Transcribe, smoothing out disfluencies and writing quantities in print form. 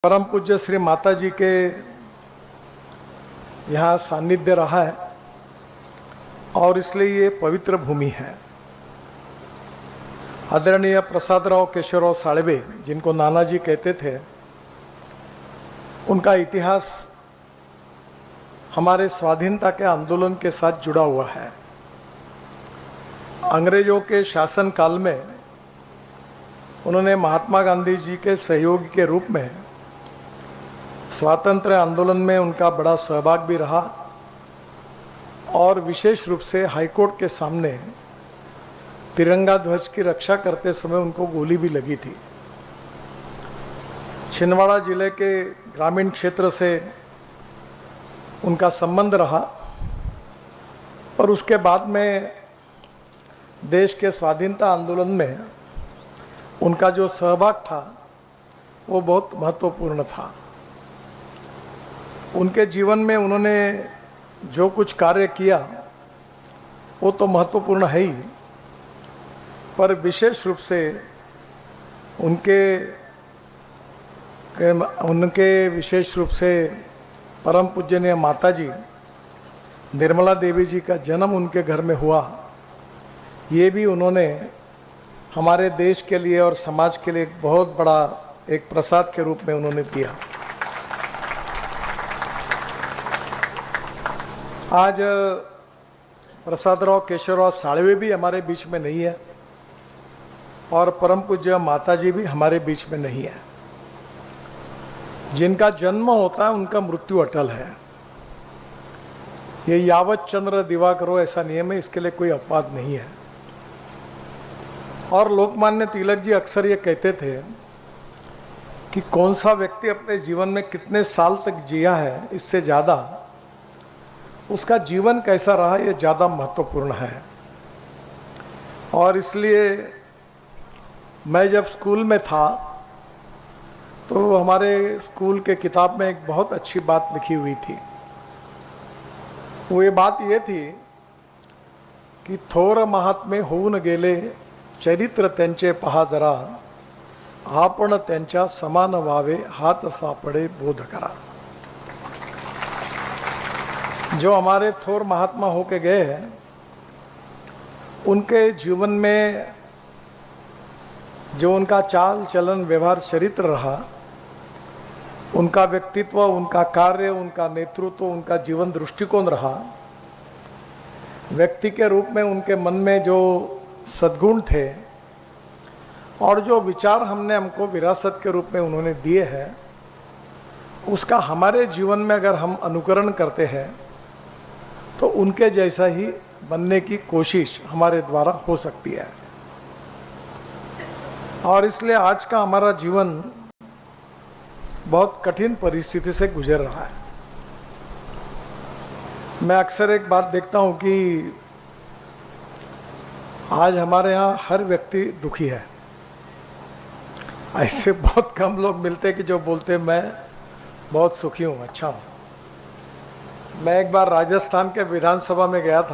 परम पूज्य श्री माता जी के यहाँ सानिध्य रहा है और इसलिए ये पवित्र भूमि है। आदरणीय प्रसादराव केशवराव साळवे, जिनको नाना जी कहते थे, उनका इतिहास हमारे स्वाधीनता के आंदोलन के साथ जुड़ा हुआ है। अंग्रेजों के शासन काल में उन्होंने महात्मा गांधी जी के सहयोगी के रूप में स्वातंत्र्य आंदोलन में उनका बड़ा सहभाग भी रहा और विशेष रूप से हाईकोर्ट के सामने तिरंगा ध्वज की रक्षा करते समय उनको गोली भी लगी थी। छिंदवाड़ा जिले के ग्रामीण क्षेत्र से उनका संबंध रहा और उसके बाद में देश के स्वाधीनता आंदोलन में उनका जो सहभाग था वो बहुत महत्वपूर्ण था। उनके जीवन में उन्होंने जो कुछ कार्य किया वो तो महत्वपूर्ण है ही, पर विशेष रूप से उनके विशेष रूप से परम पूजनीय माता जी निर्मला देवी जी का जन्म उनके घर में हुआ। ये भी उन्होंने हमारे देश के लिए और समाज के लिए एक बहुत बड़ा एक प्रसाद के रूप में उन्होंने दिया। आज प्रसादराव केशवराव साळवे भी हमारे बीच में नहीं है और परम पूज्य माता जी भी हमारे बीच में नहीं है। जिनका जन्म होता है उनका मृत्यु अटल है। ये यावत चंद्र दिवाकरो ऐसा नियम है, इसके लिए कोई अपवाद नहीं है। और लोकमान्य तिलक जी अक्सर ये कहते थे कि कौन सा व्यक्ति अपने जीवन में कितने साल तक जिया है, इससे ज़्यादा उसका जीवन कैसा रहा ये ज़्यादा महत्वपूर्ण है। और इसलिए मैं जब स्कूल में था तो हमारे स्कूल के किताब में एक बहुत अच्छी बात लिखी हुई थी। वो ये बात ये थी कि थोर महात्मे होऊन गेले, चरित्र त्यांचे पहा जरा, आपण त्यांच्या समान व्हावे, हात सापडे बोध करा। जो हमारे थोर महात्मा होके गए हैं उनके जीवन में जो उनका चाल चलन व्यवहार चरित्र रहा, उनका व्यक्तित्व, उनका कार्य, उनका नेतृत्व, उनका जीवन दृष्टिकोण रहा, व्यक्ति के रूप में उनके मन में जो सद्गुण थे और जो विचार हमको विरासत के रूप में उन्होंने दिए हैं, उसका हमारे जीवन में अगर हम अनुकरण करते हैं तो उनके जैसा ही बनने की कोशिश हमारे द्वारा हो सकती है। और इसलिए आज का हमारा जीवन बहुत कठिन परिस्थिति से गुजर रहा है। मैं अक्सर एक बात देखता हूं कि आज हमारे यहाँ हर व्यक्ति दुखी है। ऐसे बहुत कम लोग मिलते कि जो बोलते मैं बहुत सुखी हूँ, अच्छा हूँ। मैं एक बार राजस्थान के विधानसभा में गया था।